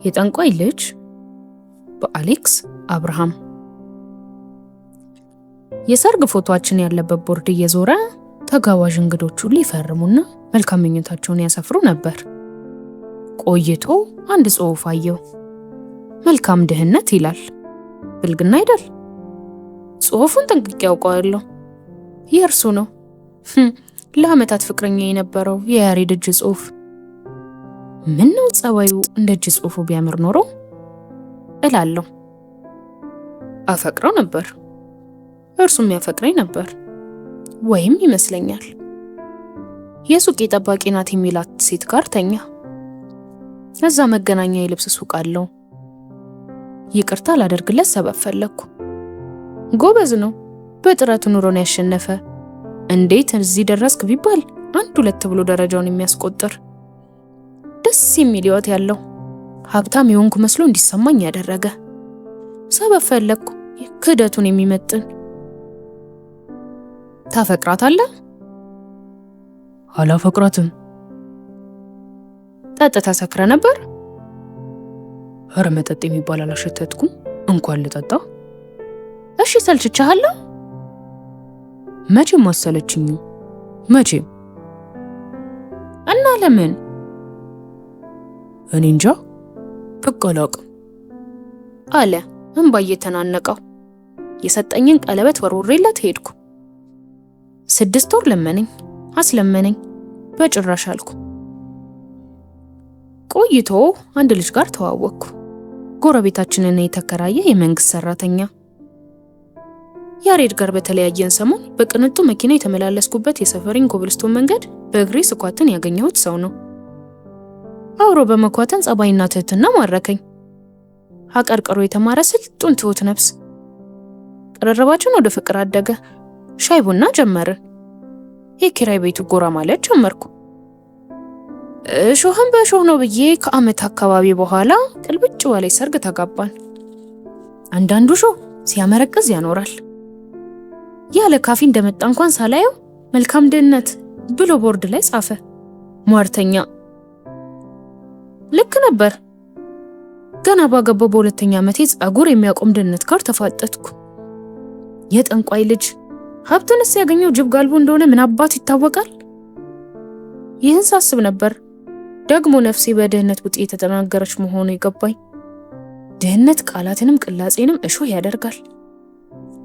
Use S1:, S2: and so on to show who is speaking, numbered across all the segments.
S1: የጠንቋይ ልጅ በአሌክስ አብርሃም። የሰርግ ፎቶአችን ያለበት ቦርድ እየዞረ ተጋባዥ እንግዶቹ ሊፈርሙና መልካም ምኞታቸውን ያሰፍሩ ነበር። ቆይቶ አንድ ጽሑፍ አየው። መልካም ድህነት ይላል። ብልግና አይደል? ጽሑፉን ጠንቅቄ ያውቀዋለሁ። የእርሱ ነው። ለዓመታት ፍቅረኛ የነበረው የያሬድ እጅ ጽሑፍ። ምን ነው ጸባዩ እንደ እጅ ጽሑፉ ቢያምር ኖሮ እላለሁ። አፈቅረው ነበር፣ እርሱም ያፈቅረኝ ነበር ወይም ይመስለኛል። የሱቅ ጠባቂ ናት የሚላት ሴት ጋር ተኛ። እዛ መገናኛ የልብስ ሱቅ አለው። ይቅርታ ላደርግለት ሰበብ ፈለግኩ። ጎበዝ ነው፣ በጥረቱ ኑሮን ያሸነፈ። እንዴት እዚህ ደረስክ ቢባል አንድ ሁለት ብሎ ደረጃውን የሚያስቆጥር ደስ የሚል ሕይወት ያለው ሀብታም የሆንኩ መስሎ እንዲሰማኝ ያደረገ ሰበብ ፈለግኩ፣ ክህደቱን የሚመጥን። ታፈቅራታለህ?
S2: አላፈቅራትም።
S1: ጠጥተህ ሰክረ ነበር?
S2: ኧረ መጠጥ የሚባል አላሸተትኩም እንኳን ልጠጣ።
S1: እሺ ሰልችቻለሁ?
S2: መቼም አሰለችኝ። መቼም።
S1: እና ለምን?
S2: እኔ እንጃ በቃ አላውቅም
S1: አለ እንባ እየተናነቀው። የሰጠኝን ቀለበት ወርውሬለት ሄድኩ። 6 ወር ለመነኝ አስለመነኝ፣ በጭራሽ አልኩ። ቆይቶ አንድ ልጅ ጋር ተዋወቅኩ። ጎረቤታችንን የተከራየ የመንግስት ሰራተኛ። ያሬድ ጋር በተለያየን ሰሞን በቅንጡ መኪና የተመላለስኩበት የሰፈሪን ኮብልስቶን መንገድ በእግሬ ስኳትን ያገኘሁት ሰው ነው። አውሮ በመኳተን ጸባይና ትህትና ማረከኝ። አቀርቅሮ የተማረ ስልጡን ትሁት ነፍስ። ቅርርባችን ወደ ፍቅር አደገ። ሻይ ቡና ጀመርን። የኪራይ ቤቱ ጎራ ማለት ጀመርኩ። እሾህም በእሾህ ነው ብዬ ከዓመት አካባቢ በኋላ ቅልብጭ ባለ ሰርግ ተጋባን። አንዳንዱ ሾህ ሲያመረቅዝ ያኖራል። ያለ ካፊ እንደመጣ እንኳን ሳላየው መልካም ድህነት ብሎ ቦርድ ላይ ጻፈ። ሟርተኛ። ልክ ነበር። ገና ባገባው በሁለተኛ ዓመቴ ጸጉር የሚያቆም ድህነት ጋር ተፋጠጥኩ። የጠንቋይ ልጅ ሀብቱንስ ያገኘው ጅብ ጋልቦ እንደሆነ ምን አባት ይታወቃል? ይህን ሳስብ ነበር ደግሞ ነፍሴ በድህነት ውጤት የተጠናገረች መሆኑ የገባኝ። ድህነት ቃላትንም ቅላጼንም እሾህ ያደርጋል።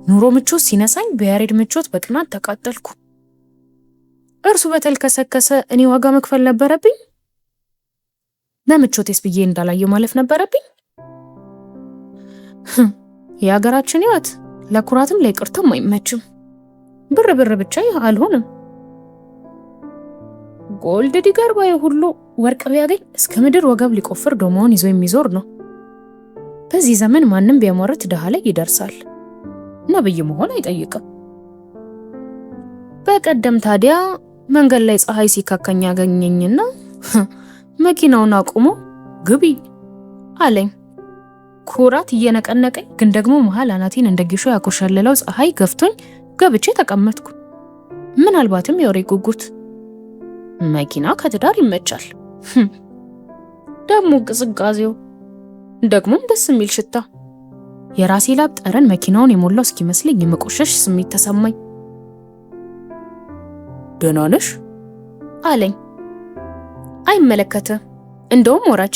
S1: ኑሮ ምቾት ሲነሳኝ በያሬድ ምቾት በቅናት ተቃጠልኩ። እርሱ በተልከሰከሰ እኔ ዋጋ መክፈል ነበረብኝ። ለምቾቴስ ብዬ እንዳላየው ማለፍ ነበረብኝ። የሀገራችን ሕይወት ለኩራትም ለይቅርታም አይመችም። ብር ብር ብቻ አልሆነም። ጎልድ ዲገር ባይ ሁሉ ወርቅ ቢያገኝ እስከ ምድር ወገብ ሊቆፍር ዶማውን ይዞ የሚዞር ነው። በዚህ ዘመን ማንም ቢያሟርት ድሃ ላይ ይደርሳል። ነብይ መሆን አይጠይቅም። በቀደም ታዲያ መንገድ ላይ ፀሐይ ሲካከኝ ያገኘኝና መኪናውን አቁሞ ግቢ አለኝ። ኩራት እየነቀነቀኝ ግን ደግሞ መሃል አናቴን እንደ ጊሾ ያኮሸለለው ፀሐይ ገፍቶኝ ገብቼ ተቀመጥኩ። ምናልባትም የወሬ ጉጉት። መኪና ከትዳር ይመቻል። ደግሞ ቅዝቃዜው፣ ደግሞም ደስ የሚል ሽታ። የራሴ ላብ ጠረን መኪናውን የሞላው እስኪመስለኝ የመቆሸሽ ስሜት ተሰማኝ።
S2: ደህና ነሽ
S1: አለኝ። አይመለከትም። እንደውም ወራጅ።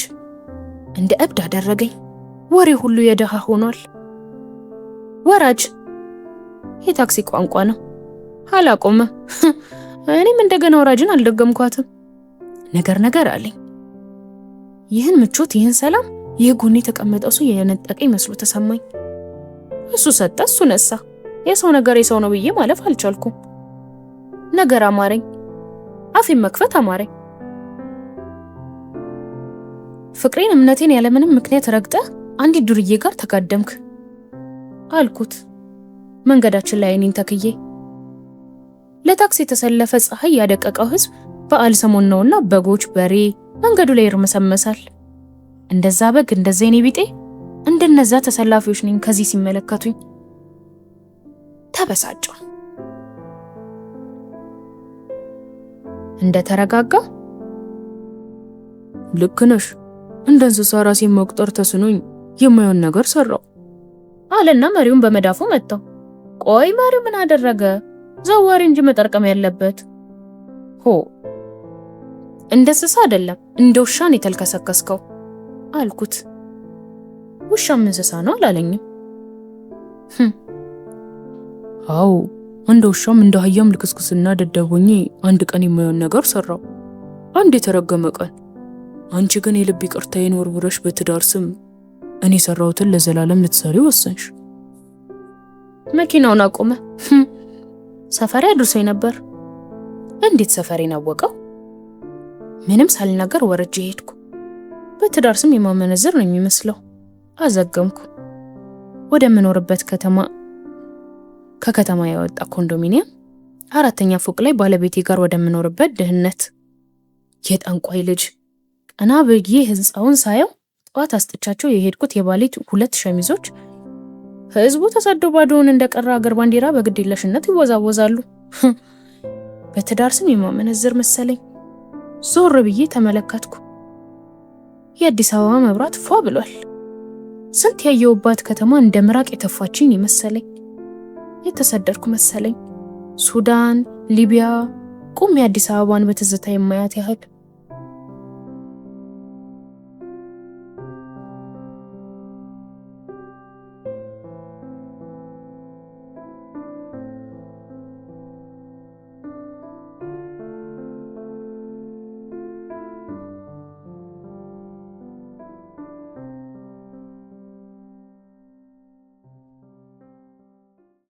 S1: እንደ እብድ አደረገኝ። ወሬ ሁሉ የደሃ ሆኗል። ወራጅ የታክሲ ቋንቋ ነው። አላቆመም። እኔም እንደገና ወራጅን አልደገምኳትም። ነገር አለኝ። ይህን ምቾት፣ ይህን ሰላም፣ ይህ ጎኔ የተቀመጠው ሰው የነጠቀኝ መስሎ ተሰማኝ። እሱ ሰጠ፣ እሱ ነሳ። የሰው ነገር የሰው ነው ብዬ ማለፍ አልቻልኩም። ነገር አማረኝ። አፌን መክፈት አማረኝ። ፍቅሬን እምነቴን ያለምንም ምክንያት ረግጠህ አንዲት ዱርዬ ጋር ተጋደምክ አልኩት መንገዳችን ላይ አይኔን ተክዬ። ለታክሲ የተሰለፈ ፀሐይ ያደቀቀው ህዝብ በዓል ሰሞን ነውና በጎች፣ በሬ መንገዱ ላይ ይርመሰመሳል። እንደዛ በግ እንደዛ የኔ ቢጤ እንደነዛ ተሰላፊዎች ነኝ ከዚህ ሲመለከቱኝ። ተበሳጨሁ። እንደ ተረጋጋ
S2: ልክ ነሽ፣ እንደ እንስሳ ራሴን መቁጠር ተስኖኝ የማየውን ነገር ሰራው
S1: አለና መሪውን በመዳፉ መታው። ቆይ መሪው ምን አደረገ? ዘዋሪ እንጂ መጠርቀም ያለበት። ሆ እንደ እንስሳ አይደለም እንደ ውሻ ነው የተልከሰከስከው አልኩት። ውሻም እንስሳ ነው አላለኝም።
S2: አዎ እንደ ውሻም እንደ አህያም ልክስክስና ደደቦኝ አንድ ቀን የማየውን ነገር ሰራው። አንድ የተረገመ ቀን። አንቺ ግን የልብ ይቅርታዬን ወርውረሽ በትዳር ስም እኔ ሰራሁትን ለዘላለም ልትሰሪ ወሰንሽ።
S1: መኪናውን አቆመ። ሰፈሬ አድርሶኝ ነበር። እንዴት ሰፈሬን አወቀው? ምንም ሳልናገር ወርጄ ሄድኩ። በትዳር ስም የማመነዝር ነው የሚመስለው። አዘገምኩ። ወደ ምኖርበት ከከተማ ያወጣ ኮንዶሚኒየም 4ኛ ፎቅ ላይ ባለቤቴ ጋር ወደ ምኖርበት ድህነት። የጠንቋይ ልጅ። ቀና ብዬ ህንጻውን ሳየው ጠዋት አስጥቻቸው የሄድኩት የባሌት 2 ሸሚዞች ህዝቡ ተሰዶ ባዶውን እንደቀረ አገር ባንዲራ በግዴለሽነት ይወዛወዛሉ። በትዳር ስም የማመነዝር መሰለኝ። ዞር ብዬ ተመለከትኩ። የአዲስ አበባ መብራት ፏ ብሏል። ስንት ያየውባት ከተማ እንደ ምራቅ የተፋችኝ መሰለኝ። የተሰደድኩ መሰለኝ። ሱዳን፣ ሊቢያ ቁም የአዲስ አበባን በትዝታ የማያት ያህል